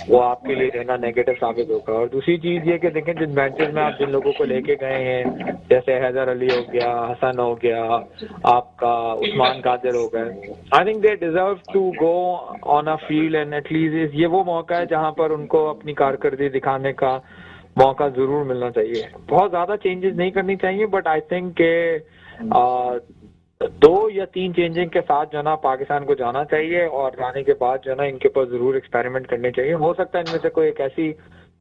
वो आपके लिए जो है ना नेगेटिव साबित होगा। और दूसरी चीज ये कि देखें जिन मैचेस में आप जिन लोगों को लेके गए हैं, जैसे हैदर अली हो गया, हसन हो गया, आपका उस्मान कादिर हो गए, I think they deserve to go on a field and at least ये वो मौका है जहां पर उनको अपनी कारकर्दगी दिखाने का मौका जरूर मिलना चाहिए। बहुत ज्यादा चेंजेस नहीं करनी चाहिए, बट आई थिंक के 2 या 3 चेंजिंग के साथ जो ना पाकिस्तान को जाना चाहिए और जाने के बाद जो ना इनके ऊपर जरूर एक्सपेरिमेंट करने चाहिए। हो सकता है इनमें से कोई एक ऐसी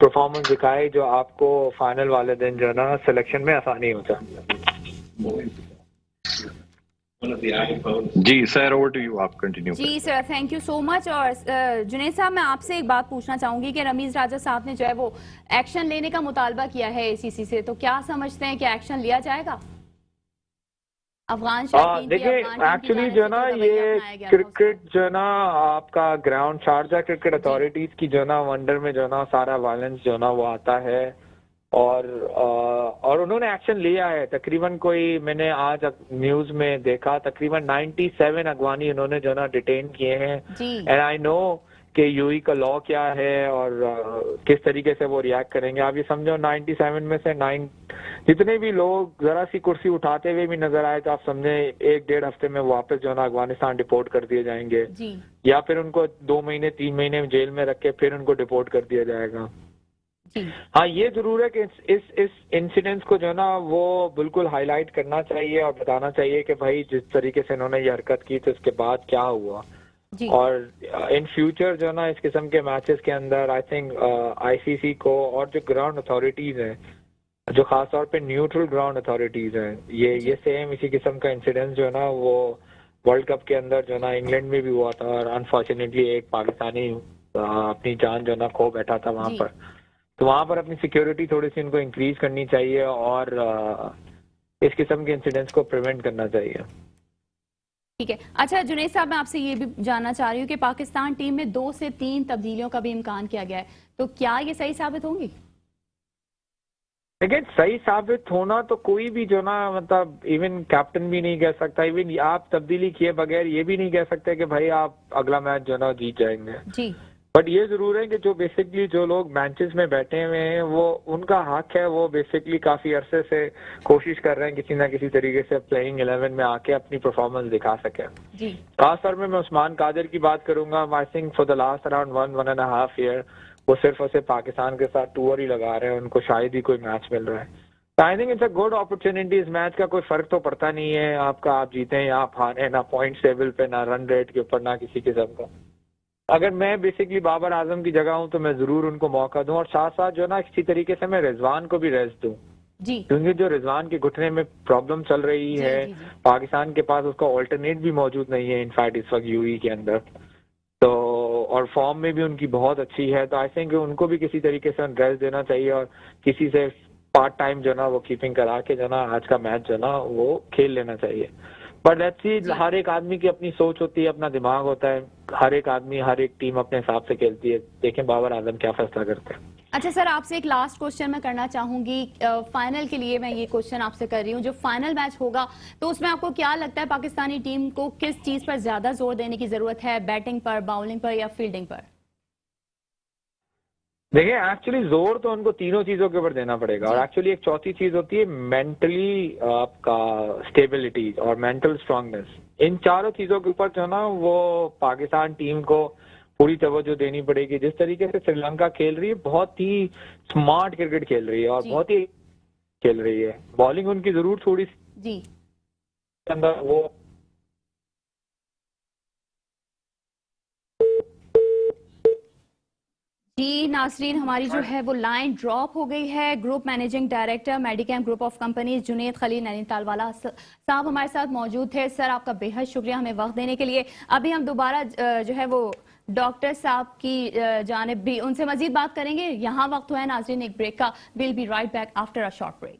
परफॉर्मेंस दिखाए जो आपको फाइनल वाले दिन जो है ना सिलेक्शन में आसानी हो जाए। जी सर, ओवर टू यू, आप कंटिन्यू। जी sir, thank you so much. और जुनैद साहब, मैं आपसे एक बात पूछना चाहूंगी कि रमीज राजा साहब ने जो है वो एक्शन लेने का मुतालबा किया है एसीसी से, तो क्या समझते हैं कि एक्शन लिया जाएगा? अफगान देखिए एक्चुअली जो है ना ये क्रिकेट जो है ना आपका ग्राउंड शारजा क्रिकेट अथॉरिटीज की जो है ना वंडर में जो है ना सारा वायलेंस जो है ना वो आता है और उन्होंने एक्शन लिया है। तकरीबन कोई मैंने आज न्यूज में देखा तकरीबन 97 अगवानी उन्होंने जो है ना डिटेन किए हैं। एंड आई नो कि यूई का लॉ क्या है और किस तरीके से वो रिएक्ट करेंगे। आप ये समझो 97 में से 9 जितने भी लोग जरा सी कुर्सी उठाते हुए भी नजर आए तो आप समझे 1-1.5 हफ्ते में वापस जो है ना अफगानिस्तान डिपोर्ट कर दिए जाएंगे जी। या फिर उनको 2 महीने 3 महीने जेल में रख के फिर उनको डिपोर्ट कर दिया जाएगा। हाँ, ये जरूर है कि इस इंसिडेंट्स को जो है ना वो बिल्कुल हाईलाइट करना चाहिए और बताना चाहिए कि भाई जिस तरीके से इन्होंने ये हरकत की तो इसके बाद क्या हुआ। और इन फ्यूचर जो है ना इस किस्म के मैचेस के अंदर आई थिंक आईसीसी को और जो ग्राउंड अथॉरिटीज हैं, जो खास तौर पे न्यूट्रल ग्राउंड अथॉरिटीज हैं, ये सेम इसी किस्म का इंसिडेंट जो है ना वो वर्ल्ड कप के अंदर जो है ना इंग्लैंड में भी हुआ था और अनफॉर्चुनेटली एक पाकिस्तानी अपनी जान जो है ना खो बैठा था वहां पर। तो वहां पर अपनी सिक्योरिटी थोड़ी सी इनको इंक्रीज करनी चाहिए और इस किस्म के इंसिडेंट्स को प्रिवेंट करना चाहिए। ठीक है। अच्छा जुनैद साहब, मैं आपसे ये भी जानना चाह रही हूँ कि पाकिस्तान टीम में 2 से 3 तब्दीलियों का भी इम्कान किया गया है, तो क्या ये सही साबित होंगी? लेकिन सही साबित होना तो कोई भी जो ना मतलब इवन कैप्टन भी नहीं कह सकता, इवन आप तब्दीली किए बगैर ये भी नहीं कह सकते कि भाई आप अगला मैच जो ना जीत जाएंगे जी। बट ये जरूर है कि जो बेसिकली जो लोग मैचेस में बैठे हुए हैं वो उनका हक है, वो बेसिकली काफी अरसे से कोशिश कर रहे हैं किसी ना किसी तरीके से प्लेइंग 11 में आके अपनी परफॉर्मेंस दिखा सके। खास तौर में मैं उस्मान कादिर की बात करूंगा। I think for the last around 1.5 year वो सिर्फ और सिर्फ पाकिस्तान के साथ टूर ही लगा रहे हैं, उनको शायद ही कोई मैच मिल रहा है। I think it's a good opportunity. इस मैच का कोई फर्क तो पड़ता नहीं है आपका, आप जीते या आप हारे, ना पॉइंट टेबल पे, ना रन रेट के ऊपर, ना किसी किस्म का। अगर मैं बेसिकली बाबर आजम की जगह हूं तो मैं जरूर उनको मौका दूं और साथ साथ जो ना किसी तरीके से मैं रिजवान को भी रेस्ट दूं जी। क्योंकि जो रिजवान के घुटने में प्रॉब्लम चल रही है पाकिस्तान के पास उसका ऑल्टरनेट भी मौजूद नहीं है इनफैक्ट इस वक्त यूई के अंदर, तो और फॉर्म में भी उनकी बहुत अच्छी है। तो आई थिंक उनको भी किसी तरीके से रेस्ट देना चाहिए और किसी से पार्ट टाइम जो ना वो कीपिंग करा के जो ना आज का मैच जो ना वो खेल लेना चाहिए। बट लेट्स सी, हर एक आदमी की अपनी सोच होती है, अपना दिमाग होता है, हर एक आदमी हर एक टीम अपने हिसाब से खेलती है। देखें बाबर आजम क्या फैसला करते हैं। अच्छा सर, आपसे एक लास्ट क्वेश्चन मैं करना चाहूंगी। फाइनल के लिए मैं ये क्वेश्चन आपसे कर रही हूँ, जो फाइनल मैच होगा तो उसमें आपको क्या लगता है पाकिस्तानी टीम को किस चीज पर ज्यादा जोर देने की जरूरत है, बैटिंग पर, बाउलिंग पर या फील्डिंग पर? देखिए एक्चुअली जोर तो उनको तीनों चीजों के ऊपर देना पड़ेगा और एक्चुअली एक चौथी चीज होती है मेंटली आपका स्टेबिलिटी और मेंटल स्ट्रांगनेस। इन चारों चीजों के ऊपर जो ना वो पाकिस्तान टीम को पूरी तवज्जो देनी पड़ेगी। जिस तरीके से श्रीलंका खेल रही है बहुत ही स्मार्ट क्रिकेट खेल रही है और बहुत ही खेल रही है। बॉलिंग उनकी जरूर थोड़ी जी अंदर वो जी नासरीन, हमारी जो है वो लाइन ड्रॉप हो गई है। Group managing director Medicam group of companies Junaid Khalil Nainital वाला साहब हमारे साथ मौजूद थे। सर आपका बेहद शुक्रिया हमें वक्त देने के लिए। अभी हम दोबारा जो है वो डॉक्टर साहब की जानिब भी उनसे मजीद बात करेंगे। यहाँ वक्त हुआ है नाजरीन एक ब्रेक का। Will be right back after a short break.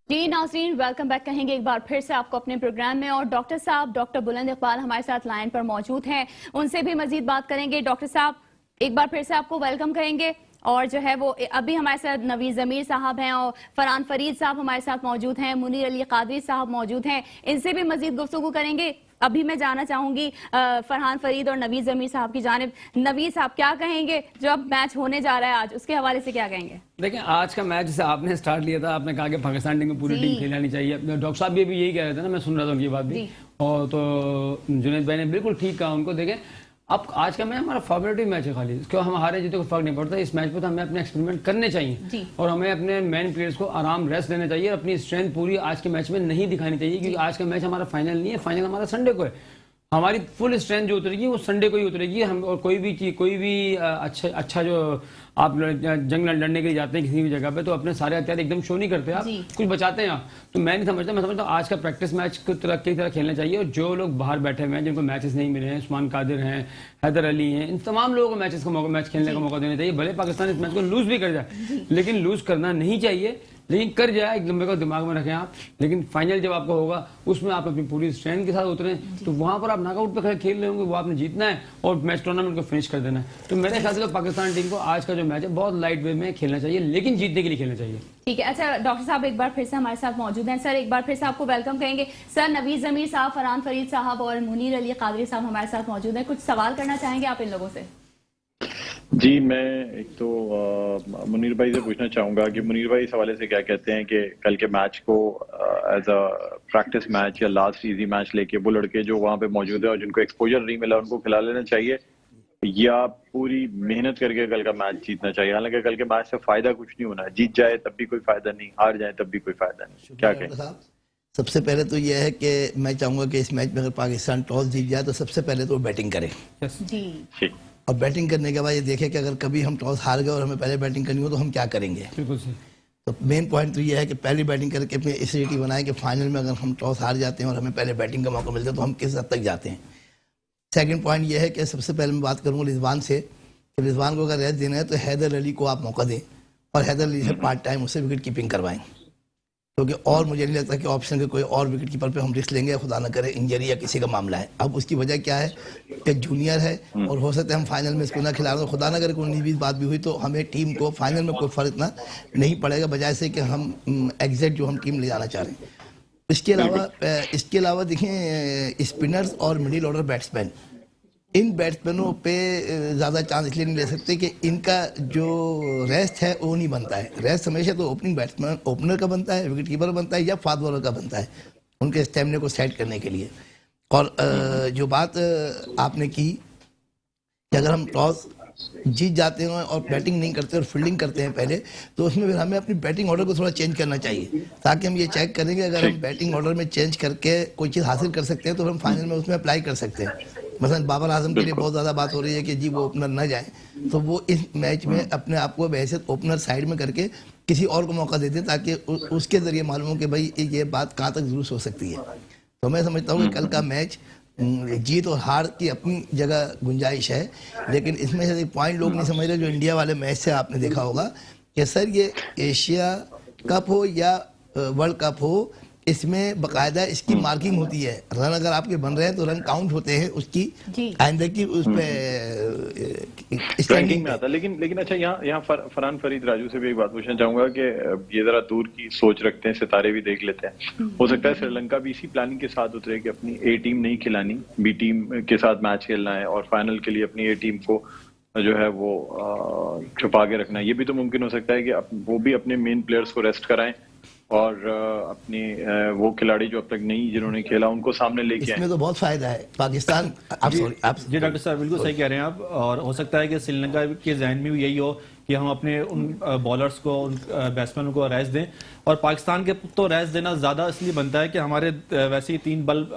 जी नाजरीन, वेलकम बैक कहेंगे एक बार फिर से आपको अपने प्रोग्राम में। और डॉक्टर साहब डॉक्टर बुलंद इकबाल हमारे साथ लाइन पर मौजूद हैं, उनसे भी मजीद बात करेंगे। डॉक्टर साहब एक बार फिर से आपको वेलकम कहेंगे। और जो है वो अभी हमारे साथ नवीद जमीर साहब हैं और फरहान फरीद साहब हमारे साथ मौजूद हैं, मुनीर अली कादरी साहब मौजूद हैं, इनसे भी मजीद गुफ्तगू करेंगे। अभी मैं जाना चाहूंगी फरहान फरीद और नवीद जमीर साहब की जानिब। नवीद साहब क्या कहेंगे, जो अब मैच होने जा रहा है आज, उसके हवाले से क्या कहेंगे? देखिए आज का मैच जैसे आपने स्टार्ट लिया था, आपने कहा कि पाकिस्तान टीम की पूरी टीम खेलनी चाहिए। डॉक्टर साहब भी यही कह रहे थे ना, मैं सुन रहा था उनकी बात भी। और तो जुनैद भाई ने बिल्कुल ठीक कहा उनको। देखें अब आज का मैच हमारा फॉर्मेटिव मैच है, खाली क्यों हम हारे जीते को फर्क नहीं पड़ता। इस मैच पे तो हमें अपने एक्सपेरिमेंट करने चाहिए और हमें अपने मेन प्लेयर्स को आराम रेस्ट देना चाहिए। अपनी स्ट्रेंथ पूरी आज के मैच में नहीं दिखानी चाहिए क्योंकि आज का मैच हमारा फाइनल नहीं है, फाइनल हमारा संडे को है। हमारी फुल स्ट्रेंथ जो उतरेगी वो संडे को ही उतरेगी। हम और कोई भी चीज, कोई भी अच्छा जो आप जंग लड़ने के लिए जाते हैं किसी भी जगह पे, तो अपने सारे हथियार एकदम शो नहीं करते आप, कुछ बचाते हैं आप। तो मैं नहीं समझता, मैं समझता हूँ आज का प्रैक्टिस मैच की तरह खेलना चाहिए। और जो लोग बाहर बैठे हुए हैं, जिनको मैचेस नहीं मिले हैं, उस्मान कादिर हैं, हैदर अली हैं, इन तमाम लोगों को मैच खेलने का मौका देना चाहिए। भले पाकिस्तान इस मैच को लूज भी कर जाए, लेकिन लूज करना नहीं चाहिए, लेकिन कर जाए एकदम को दिमाग में रखें आप। लेकिन फाइनल जब आपका होगा उसमें आप अपनी पूरी स्ट्रेंथ के साथ उतरें, तो वहां पर आप नॉकआउट पे खेल रहे होंगे, वो आपने जीतना है और मैच टूर्नामेंट को फिनिश कर देना है। तो मेरे ख्याल से पाकिस्तान टीम को आज का जो मैच है बहुत लाइट वे में खेलना चाहिए, लेकिन जीतने के लिए खेलना चाहिए। ठीक है। अच्छा डॉक्टर साहब एक बार फिर से हमारे साथ मौजूद हैं। सर एक बार फिर से आपको वेलकम कहेंगे। सर नवीद ज़मीर साहब, फरहान फरीद साहब और मुनीर अली कादरी साहब हमारे साथ मौजूद हैं। कुछ सवाल करना चाहेंगे आप इन लोगों से? जी, मैं एक तो मुनीर भाई से पूछना चाहूंगा कि मुनीर भाई इस हवाले से क्या कहते हैं कि कल के मैच को एज अ प्रैक्टिस मैच या लास्ट इजी मैच लेके वो लड़के जो वहां पे मौजूद है और जिनको एक्सपोजर नहीं मिला उनको खिला लेना चाहिए, या पूरी मेहनत करके कल का मैच जीतना चाहिए? हालांकि कल के मैच से फायदा कुछ नहीं होना है, जीत जाए तब भी कोई फायदा नहीं, हार जाए तब भी कोई फायदा नहीं, क्या कहें? सबसे पहले तो यह है कि मैं चाहूंगा कि इस मैच में अगर पाकिस्तान टॉस जीत जाए तो सबसे पहले तो बैटिंग करे जी, और बैटिंग करने के बाद ये देखें कि अगर कभी हम टॉस हार गए और हमें पहले बैटिंग करनी हो तो हम क्या करेंगे। बिल्कुल सही। तो मेन पॉइंट तो ये है कि पहली बैटिंग करके अपनी एसिडिटी बनाएं कि फाइनल में अगर हम टॉस हार जाते हैं और हमें पहले बैटिंग का मौका मिलता है तो हम किस हद तक जाते हैं। सेकंड पॉइंट ये है कि सबसे पहले मैं बात करूँगा रिजवान से कि रिजवान को अगर रेस्ट देना है तो हैदर अली को आप मौका दें और हैदर अली से पार्ट टाइम उससे विकेट कीपिंग करवाएं, क्योंकि और मुझे नहीं लगता कि ऑप्शन के कोई और विकेट कीपर पे हम रिस्क लेंगे, खुदा ना करे इंजरी या किसी का मामला है। अब उसकी वजह क्या है कि जूनियर है और हो सकता है हम फाइनल में इसको ना खिला रहे, खुदा ना करे कोई भी बात भी हुई तो हमें टीम को फाइनल में कोई फर्क ना नहीं पड़ेगा, बजाय से कि हम एग्जैक्ट जो हम टीम ले जाना चाह रहे हैं। इसके अलावा देखें स्पिनर्स और मिडिल ऑर्डर बैट्समैन, इन बैट्समैनों पे ज़्यादा चांस इसलिए नहीं ले सकते कि इनका जो रेस्ट है वो नहीं बनता है। रेस्ट हमेशा तो ओपनिंग बैट्समैन ओपनर का बनता है, विकेट कीपर बनता है या फास्ट बॉलर का बनता है उनके स्टेमिना को सेट करने के लिए। और जो बात आपने की कि अगर हम टॉस जीत जाते हैं और बैटिंग नहीं करते और फील्डिंग करते हैं पहले, तो उसमें फिर हमें अपनी बैटिंग ऑर्डर को थोड़ा चेंज करना चाहिए, ताकि हम ये चेक करेंगे अगर हम बैटिंग ऑर्डर में चेंज करके कोई चीज़ हासिल कर सकते हैं तो हम फाइनल में उसमें अप्लाई कर सकते हैं। मसलन बाबर आजम के लिए बहुत ज़्यादा बात हो रही है कि जी वो ओपनर न जाए, तो वो इस मैच में अपने आप को बहैसियत ओपनर साइड में करके किसी और को मौका देते ताकि उसके ज़रिए मालूम हो कि भाई ये बात कहाँ तक दुरुस्त हो सकती है। तो मैं समझता हूँ कि कल का मैच जीत और हार की अपनी जगह गुंजाइश है, लेकिन इसमें से एक पॉइंट लोग नहीं समझ रहे जो इंडिया वाले मैच से आपने देखा होगा कि सर ये एशिया कप हो या वर्ल्ड कप हो, इसमें बकायदा इसकी मार्किंग होती है। रन अगर आपके बन रहे हैं तो रन काउंट होते हैं उसकी आइंदा की उस पे रैंकिंग में आता है। लेकिन अच्छा यहाँ फरहान फरीद राजू से भी एक बात पूछना चाहूंगा कि ये जरा दूर की सोच रखते हैं, सितारे भी देख लेते हैं। हो सकता है श्रीलंका भी इसी प्लानिंग के साथ उतरे कि अपनी ए टीम नहीं खिलानी, बी टीम के साथ मैच खेलना है और फाइनल के लिए अपनी ए टीम को जो है वो छुपा के रखना है। ये भी तो मुमकिन हो सकता है कि वो भी अपने मेन प्लेयर्स को रेस्ट कराएं और अपने वो खिलाड़ी जो अब तक नहीं जिन्होंने खेला उनको सामने लेके आए। इसमें तो बहुत फायदा है पाकिस्तान। जी डॉक्टर साहब बिल्कुल सही कह रहे हैं आप, और हो सकता है कि श्रीलंका के जहन में भी यही हो कि हम अपने उन बॉलर्स को, उन बैट्समैनों को रेस्ट दें, और पाकिस्तान के तो रेस्ट देना ज़्यादा इसलिए बनता है कि हमारे वैसे ही 3 बल्ब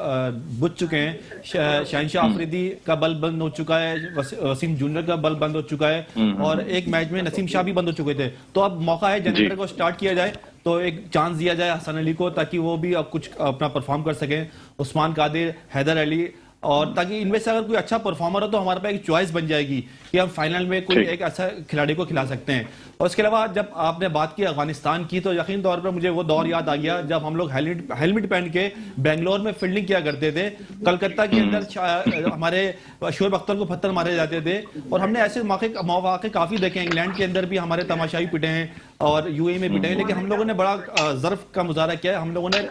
बुझ चुके हैं। शहनशाह अफरीदी का बल्ब बंद हो चुका है, वसीम जूनियर का बल्ब बंद हो चुका है, और एक मैच में नसीम शाह भी बंद हो चुके थे। तो अब मौका है जनरेटर को स्टार्ट किया जाए, तो एक चांस दिया जाए हसन अली को ताकि वो भी अब कुछ अपना परफॉर्म कर सकें, उस्मान कादिर, हैदर अली, और ताकि इनमें से अगर कोई अच्छा परफॉर्मर हो तो हमारे पास एक चॉइस बन जाएगी कि हम फाइनल में कोई एक ऐसा खिलाड़ी को खिला सकते हैं। और इसके अलावा जब आपने बात की अफगानिस्तान की, तो यकीन तौर पर मुझे वो दौर याद आ गया जब हम लोग हेलमेट पहन के बेंगलोर में फील्डिंग किया करते थे। कलकत्ता के अंदर हमारे शोएब अख्तर को पत्थर मारे जाते थे, और हमने ऐसे मौके काफी देखे। इंग्लैंड के अंदर भी हमारे तमाशाई पिटे हैं और यूएई में पिटे हैं, लेकिन हम लोगों ने बड़ा ज़र्फ का मुजाहरा किया है। हम लोगों ने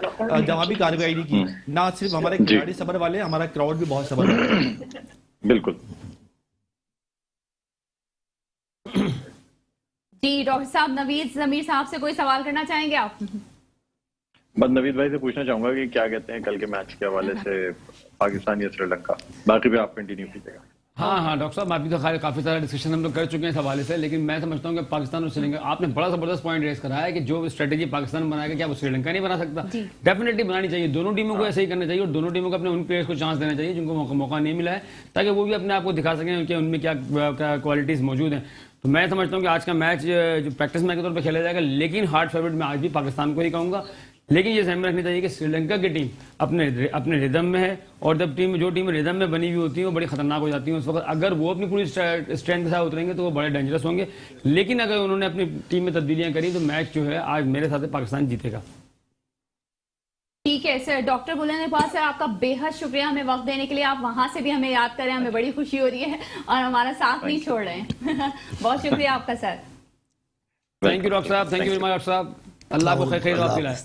जवाबी कार्रवाई नहीं की, ना सिर्फ हमारे खिलाड़ी सबर वाले, हमारा क्राउड भी बहुत सबर वाला है। बिल्कुल जी डॉक्टर साहब, नवीद ज़मीर साहब से कोई सवाल करना चाहेंगे आप? बस नवीद भाई से पूछना चाहूंगा कि क्या कहते हैं कल के मैच के हवाले से पाकिस्तान या श्रीलंका, बाकी भी आप कंटिन्यू कीजिएगा। हाँ डॉक्टर साहब, अभी तो काफी सारा डिस्कशन हम लोग कर चुके हैं इस हवाले से, लेकिन मैं समझता हूँ कि पाकिस्तान और श्रीलंका, आपने बड़ा जबरदस्त पॉइंट रेस करा है कि जो स्ट्रेटेजी पाकिस्तान बनाएगा क्या वो श्रीलंका नहीं बना सकता? डेफिनेटली बनानी चाहिए, दोनों टीमों को ऐसे ही करना चाहिए और दोनों टीमों को अपने उन प्लेयर्स को चांस देना चाहिए जिनको मौका नहीं मिला है, ताकि वो भी अपने आप को दिखा सकें कि उनमें क्या क्वालिटीज मौजूद हैं। तो मैं समझता हूँ कि आज का मैच जो प्रैक्टिस मैच के तौर पर खेला जाएगा, लेकिन हार्ड फेवरेट मैं आज भी पाकिस्तान को ही कहूँगा। लेकिन ये ध्यान में रखनी चाहिए कि श्रीलंका की टीम अपने रिदम में है, और जब जो टीम रिदम में बनी हुई होती है वो बड़ी खतरनाक हो जाती है उस वक्त। अगर वो अपनी पूरी स्ट्रेंथ के साथ उतरेंगे तो वो बड़े डेंजरस होंगे, लेकिन अगर उन्होंने अपनी टीम में तब्दीलियां करी तो मैच जो है आज मेरे साथ पाकिस्तान जीतेगा। ठीक है सर, डॉक्टर बुल्ले ने पास सर आपका बेहद शुक्रिया हमें वक्त देने के लिए। आप वहां से भी हमें याद करें, हमें बड़ी खुशी हो रही है और हमारा साथ नहीं छोड़ रहे हैं। बहुत शुक्रिया आपका सर। थैंक यू डॉक्टर साहब, thank you very much doctor साहब, अल्लाह को खैर आप दिलाए।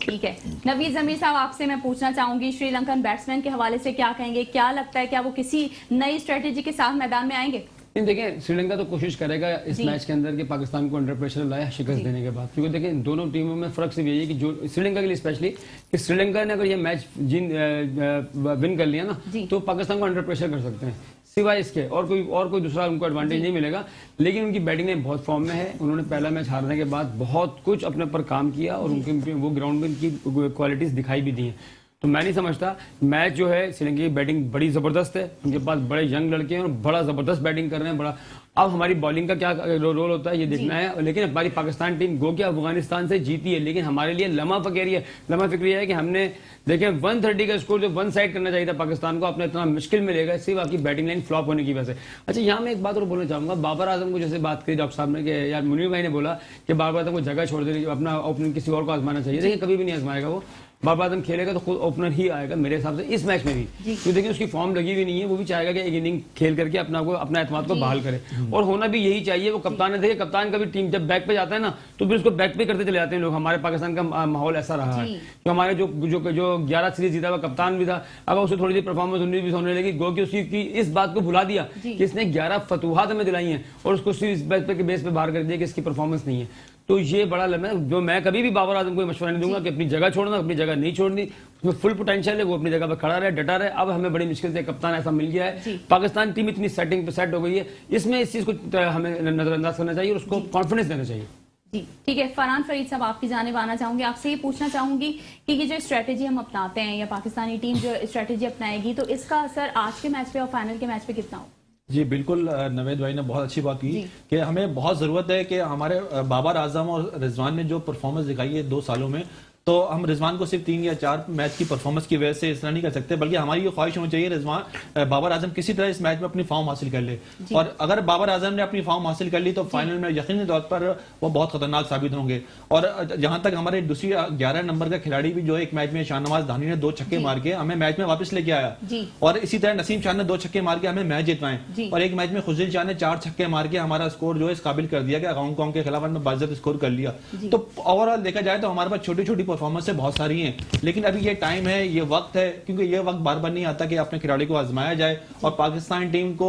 ठीक है, नवीद जमीर साहब आपसे मैं पूछना चाहूंगी, श्रीलंकन बैट्समैन के हवाले से क्या कहेंगे? क्या लगता है क्या वो किसी नई स्ट्रेटेजी के साथ मैदान में आएंगे? देखिए, श्रीलंका तो कोशिश करेगा इस मैच के अंदर कि पाकिस्तान को अंडर प्रेशर लाए शिकस्त देने के बाद, क्योंकि देखिए दोनों टीमों में फर्क सिर्फ यही है कि जो श्रीलंका के लिए स्पेशली कि श्रीलंका ने अगर ये मैच विन कर लिया ना तो पाकिस्तान को अंडर प्रेशर कर सकते हैं, सिवाय इसके और कोई दूसरा उनको एडवांटेज नहीं मिलेगा। लेकिन उनकी बैटिंग ने बहुत फॉर्म में है, उन्होंने पहला मैच हारने के बाद बहुत कुछ अपने पर काम किया और उनके वो ग्राउंड में उनकी क्वालिटीज दिखाई भी दी हैं। तो मैं नहीं समझता, मैच जो है श्रीलंका की बैटिंग बड़ी जबरदस्त है, उनके पास बड़े यंग लड़के हैं और बड़ा जबरदस्त बैटिंग कर रहे हैं। बड़ा अब हमारी बॉलिंग का क्या रोल होता है ये देखना है। लेकिन हमारी पाकिस्तान टीम गो के अफगानिस्तान से जीती है, लेकिन हमारे लिए लम्हा फिक्रिया है कि हमने देखें 130 का स्कोर जो वन साइड करना चाहिए था पाकिस्तान को, अपने इतना मुश्किल में लेगा सिर्फ आपकी बैटिंग लाइन फ्लॉप होने की वजह से। अच्छा, यहाँ मैं एक बात और बोलना चाहूंगा, बाबर आजम को जैसे बात करी डॉक्टर साहब ने कि यार मुनीर भाई ने बोला कि बाबर आजम को जगह छोड़ देनी, अपना ओपनिंग किसी और को आजमाना चाहिए। देखिए कभी भी नहीं आजमाएगा वो, बाबर आजम खेलेगा तो खुद ओपनर ही आएगा मेरे हिसाब से इस मैच में भी, क्योंकि देखिए उसकी फॉर्म लगी हुई नहीं है, वो भी चाहेगा कि एक इनिंग खेल करके अपना एतमाद को बहाल करे, और होना भी यही चाहिए। वो कप्तान है, देखिए कप्तान का भी टीम जब बैक पे जाता है ना तो फिर उसको बैक पे करते चले जाते हैं लोग। हमारे पाकिस्तान का माहौल ऐसा रहा है कि हमारे जो 11 सीरीज जीता हुआ कप्तान भी था, अगर उससे थोड़ी सी परफॉर्मेंस 19 भी होने लगी, गो कि उसकी इस बात को भुला दिया कि इसने 11 फतूहात हमें दिलाई हैं और उसको इस बेस पे बाहर कर दिया कि इसकी परफॉर्मेंस नहीं है। तो ये बड़ा लम्हा है जो मैं कभी भी बाबर आजम को मशवरा नहीं दूंगा कि अपनी जगह छोड़ना, अपनी जगह नहीं छोड़नी, उसमें फुल पोटेंशियल है, वो अपनी जगह पर खड़ा रहे, डटा रहे। अब हमें बड़ी मुश्किल से कप्तान ऐसा मिल गया है, पाकिस्तान टीम इतनी सेटिंग पे सेट हो गई है, इसमें इस चीज को हमें नजरअंदाज करना चाहिए और उसको कॉन्फिडेंस देना चाहिए। जी ठीक है, फरहान फरीद साहब आपकी जानिब आना चाहूंगी, आपसे ये पूछना चाहूंगी कि ये जो स्ट्रेटेजी हम अपनाते हैं या पाकिस्तानी टीम जो स्ट्रेटेजी अपनाएगी तो इसका असर आज के मैच पे और फाइनल के मैच पे कितना हो? जी बिल्कुल, नवेद भाई ने बहुत अच्छी बात की कि हमें बहुत ज़रूरत है कि हमारे बाबर आजम और रिजवान ने जो परफॉर्मेंस दिखाई है 2 सालों में, तो हम रिजवान को सिर्फ 3 या 4 मैच की परफॉर्मेंस की वजह से इस तरह नहीं कर सकते, बल्कि हमारी ये ख्वाहिश होनी चाहिए बाबर आजम किसी तरह इस मैच में अपनी फॉर्म हासिल कर ले, और अगर बाबर आजम ने अपनी फॉर्म हासिल कर ली तो फाइनल में यकीनी तौर पर वो बहुत खतरनाक साबित होंगे। और जहां तक हमारे दूसरी 11 नंबर का खिलाड़ी भी जो एक मैच में शाहनवाज धानी ने 2 छक्के मार के हमें मैच में वापस लेके आया, और इसी तरह नसीम शाह ने 2 छक्के मार के हमें मैच जितवाए, और एक मैच में खुजिल शाह ने 4 छक्के मार के हमारा स्कोर जो है इस काबिल कर दिया कि हांगकांग के खिलाफ हमने बाइज्जत स्कोर कर लिया। तो ओवरऑल देखा जाए तो हमारे पास छोटी छोटी परफॉर्मेंस है बहुत सारी हैं, लेकिन अभी ये टाइम है, ये वक्त है, क्योंकि ये वक्त बार बार नहीं आता कि अपने खिलाड़ी को आजमाया जाए। और पाकिस्तान टीम को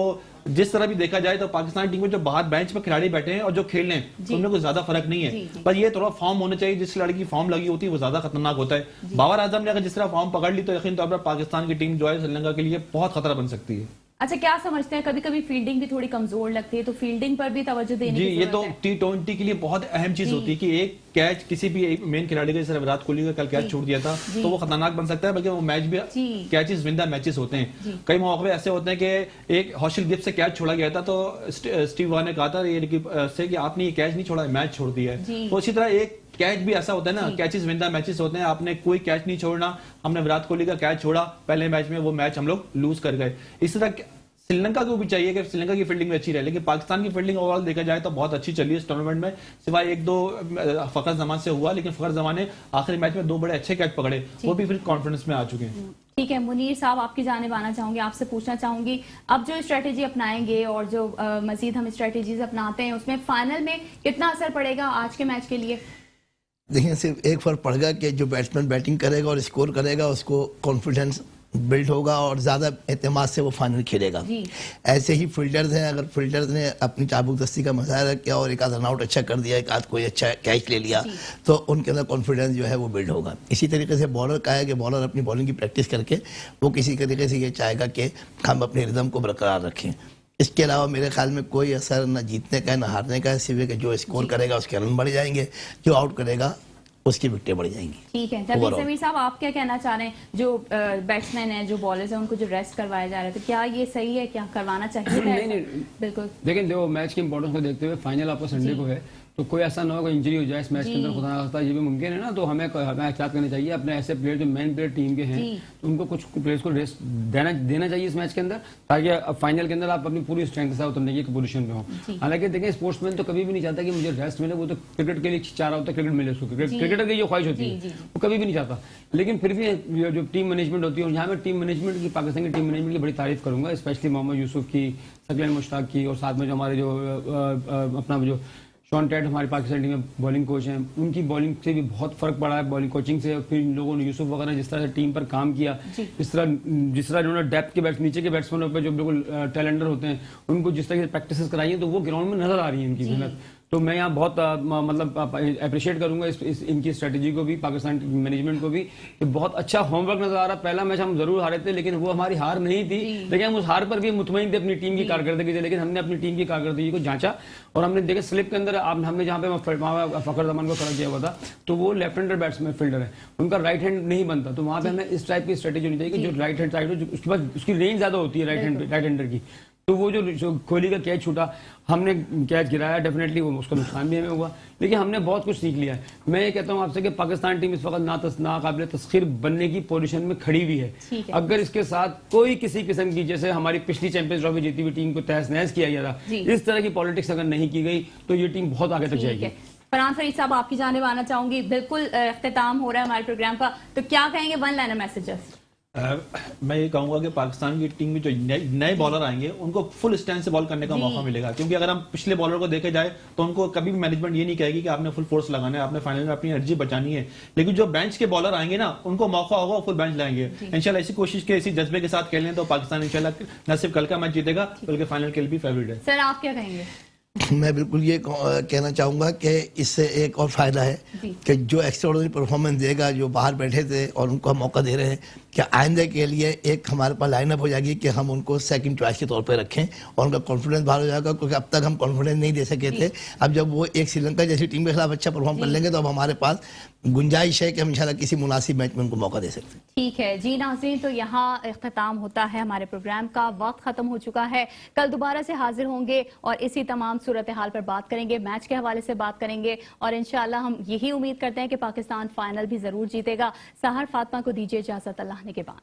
जिस तरह भी देखा जाए तो पाकिस्तान टीम में जो बाहर बेंच पर खिलाड़ी बैठे हैं और जो खेल रहे हैं उनमें कोई ज्यादा फर्क नहीं है, पर ये थोड़ा फॉर्म होना चाहिए। जिस खिलाड़ी की फॉर्म लगी होती है वो ज्यादा खतरनाक होता है। बाबर आजम ने अगर जिस तरह फॉर्म पकड़ ली तो यकीन तौर पर पाकिस्तान की टीम जो है श्रीलंका के लिए बहुत खतरा बन सकती है। अच्छा, क्या समझते हैं कभी कभी फील्डिंग भी थोड़ी कमजोर लगती है, तो फील्डिंग पर भी तवज्जो देने की ये तो T20 के लिए बहुत अहम चीज होती है कि एक कैच किसी भी मेन खिलाड़ी का, जैसे विराट कोहली का कल कैच छोड़ दिया था तो वो खतरनाक बन सकता है, बल्कि वो मैच भी कैचेस विन द मैचेस होते हैं। कई मौके ऐसे होते हैं कि एक हॉशिल गिब्स से कैच छोड़ा गया था तो स्टीव वॉर ने कहा था कि आपने ये कैच नहीं छोड़ा, मैच छोड़ दिया है। तो इसी तरह एक कैच भी ऐसा होता है ना, कैचेस विन द मैचेस होते हैं, आपने कोई कैच नहीं छोड़ना। हमने विराट कोहली का कैच छोड़ा पहले मैच में, वो मैच हम लोग लूज कर गए। इस तरह श्रीलंका को भी चाहिए कि श्रीलंका की फील्डिंग में अच्छी रहे, लेकिन पाकिस्तान की फील्डिंग ओवरऑल देखा जाए तो बहुत अच्छी चली है इस टूर्नामेंट में, सिवाय 1-2 फखर जमान से हुआ, लेकिन फखर जमान ने आखिरी मैच में 2 बड़े अच्छे कैच पकड़े, वो भी फिर कॉन्फिडेंस में आ चुके हैं। ठीक है, मुनीर साहब आपकी जानिब आना चाहूंगी, आपसे पूछना चाहूंगी अब जो स्ट्रेटेजी अपनाएंगे और जो मजीद हम स्ट्रेटेजीज अपनाते हैं उसमें फाइनल में कितना असर पड़ेगा आज के मैच के लिए? देखिए, सिर्फ एक फर्क पड़ेगा कि जो बैट्समैन बैटिंग करेगा और स्कोर करेगा उसको कॉन्फिडेंस बिल्ड होगा और ज़्यादा एतमाद से वो फाइनल खेलेगा। जी। ऐसे ही फील्डर्स हैं, अगर फील्डर्स ने अपनी चाबुकदस्ती का मुजाहरा किया और एक आध रन आउट अच्छा कर दिया, एक आध कोई अच्छा कैच ले लिया, तो उनके अंदर कॉन्फिडेंस जो है वो बिल्ड होगा। इसी तरीके से बॉलर का है कि बॉलर अपनी बॉलिंग की प्रैक्टिस करके वो किसी तरीके से ये चाहेगा कि हम अपने रिदम को बरकरार रखें। इसके अलावा मेरे ख्याल में कोई असर न जीतने का है न हारने का है, सिर्फ कि जो स्कोर करेगा उसके रन बढ़ जाएंगे, जो आउट करेगा उसकी विकेटें बढ़ जाएंगी। ठीक है, तभी समीर साहब आप क्या कहना चाह रहे हैं, जो बैट्समैन हैं, जो बॉलर्स हैं, उनको जो रेस्ट करवाया जा रहा है, तो क्या ये सही है, क्या करवाना चाहिए? नहीं, बिल्कुल। लेकिन देखो मैच की इंपॉर्टेंस को देखते हुए फाइनल आपको संडे को है, तो कोई ऐसा ना हो कोई इंजरी हो जाए इस मैच के अंदर, खुदा ना खास्ता, ये भी मुमकिन है ना, तो हमें एहतियात करनी चाहिए। अपने ऐसे प्लेयर जो मेन प्लेयर टीम के हैं, तो उनको कुछ प्लेयर्स को रेस्ट देना चाहिए इस मैच के अंदर, ताकि फाइनल के अंदर आप अपनी पूरी स्ट्रेंथ से उतरने की पोजीशन पे हो। हालांकि देखिए स्पोर्ट्समैन तो कभी भी नहीं चाहता कि मुझे रेस्ट मिले, वो तो क्रिकेट के लिए चाह रहा होता है क्रिकेट मिले उसको, क्रिकेटर की जो ख्वाहिश होती है वो कभी भी नहीं चाहता। लेकिन फिर भी जो टीम मैनेजमेंट होती है, यहाँ मैं टीम मैनेजमेंट की, पाकिस्तान की टीम मैनेजमेंट की बड़ी तारीफ करूंगा, स्पेशली मोहम्मद यूसुफ की, सकलन मुश्ताक की, और साथ में जो हमारे जो अपना जो शॉन टेट हमारे पाकिस्तान टीम में बॉलिंग कोच हैं, उनकी बॉलिंग से भी बहुत फर्क पड़ा है, बॉलिंग कोचिंग से। फिर इन लोगों ने यूसुफ वगैरह जिस तरह से टीम पर काम किया, जिस तरह इन्होंने डेप्थ के नीचे के बैट्समैनों पर जो बिल्कुल टैलेंटर होते हैं, उनको जिस तरह से प्रैक्टिस कराई है, तो वो ग्राउंड में नजर आ रही है इनकी मेहनत। तो मैं यहाँ बहुत मतलब अप्रिशिएट करूंगा इनकी स्ट्रेटजी को भी, पाकिस्तान मैनेजमेंट को भी, कि बहुत अच्छा होमवर्क नजर आ रहा है। पहला मैच हम जरूर हारे थे, लेकिन वो हमारी हार नहीं थी, लेकिन हम उस हार पर भी मुतमईन थे अपनी टीम की कारकर्दगी से। लेकिन हमने अपनी टीम की कारकर्दगी को जांचा और हमने देखा स्लिप के अंदर हमने जहाँ पे फखर जमान को खड़ा किया हुआ था, तो वो लेफ्ट हैंडर बैट्समैन फील्डर है, उनका राइट हैंड नहीं बनता, तो वहां पे हमें इस टाइप की स्ट्रेटेजी होनी चाहिए कि जो राइट हैंड साइड हो, उसके बाद उसकी रेंज ज्यादा होती है राइट हैंडर की। तो वो जो कोहली का कैच छूटा, हमने कैच गिराया, डेफिनेटली वो उसका नुकसान भी हमें हुआ, लेकिन हमने बहुत कुछ सीख लिया है। मैं ये कहता हूँ आपसे कि पाकिस्तान टीम इस वक्त नाकाबिले तस्खीर बनने की पोजीशन में खड़ी हुई है। अगर इसके साथ कोई किसी किस्म की, जैसे हमारी पिछली चैंपियंस ट्रॉफी जीती हुई टीम को तहस नहस किया गया था, इस तरह की पॉलिटिक्स अगर नहीं की गई तो ये टीम बहुत आगे तक जाएगी। फरहान फरीद साहब, आपकी जानिब आना चाहूंगी। बिल्कुल इख्तिताम हो रहा है हमारे प्रोग्राम का, तो क्या कहेंगे वन लाइनर मैसेजेस? मैं ये कहूंगा कि पाकिस्तान की टीम में जो नए बॉलर आएंगे उनको फुल स्टैंड से बॉल करने का मौका मिलेगा, क्योंकि अगर हम पिछले बॉलर को देखे जाए तो उनको कभी भी मैनेजमेंट ये नहीं कहेगी कि आपने फुल फोर्स लगाना है, आपने फाइनल में अपनी एनर्जी बचानी है। लेकिन जो बेंच के बॉलर आएंगे ना, उनको मौका होगा, फुल बेंच लाएंगे। इंशाल्लाह इसी कोशिश के, इसी जज्बे के साथ खेलें तो पाकिस्तान इंशाल्लाह न सिर्फ कल का मैच जीतेगा बल्कि फाइनल के लिए भी फेवरेट है। सर आप क्या कहेंगे? मैं बिल्कुल ये कहना चाहूँगा कि इससे एक और फ़ायदा है कि जो एक्स्ट्राऑर्डिनरी परफॉर्मेंस देगा, जो बाहर बैठे थे और उनको हम मौका दे रहे हैं, कि आइंदे के लिए एक हमारे पास लाइनअप हो जाएगी कि हम उनको सेकंड चॉइस के तौर पे रखें और उनका कॉन्फिडेंस बाहर हो जाएगा, क्योंकि अब तक हम कॉन्फिडेंस नहीं दे सके थे। अब जब वो एक श्रीलंका जैसी टीम के खिलाफ अच्छा परफॉर्म कर लेंगे तो अब हमारे पास गुंजाइश है कि हम इंशाल्लाह किसी मुनासिब मैच में उनको मौका दे सकते हैं। ठीक है जी नाज़रीन, तो यहाँ इख्तिताम होता है हमारे प्रोग्राम का, वक्त खत्म हो चुका है। कल दोबारा से हाजिर होंगे और इसी तमाम सूरत हाल पर बात करेंगे, मैच के हवाले से बात करेंगे, और इंशाल्लाह हम यही उम्मीद करते हैं कि पाकिस्तान फाइनल भी जरूर जीतेगा। सहर फातिमा को दीजिए इजाजत, अल्लाह ने के बाद।